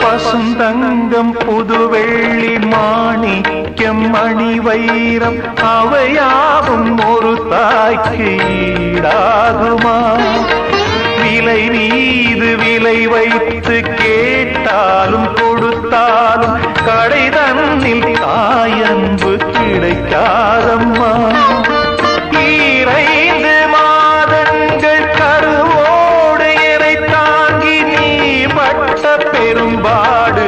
பசுந்தங்கம் புதுவெள்ளி மாணிக்கம் மணி வைரம் அவையாவும் ஒரு தாய்க்கு ஈடாகுமா? விலை மீது விலை வைத்து கேட்டாலும் கொடுத்தாலும் கடை தன்னில் தாயன்பு கிடைக்காதம்மா. ஈரைந்து மாதங்கள் கருவோடு எனை தாங்கி நீ பட்ட பெரும்பாடு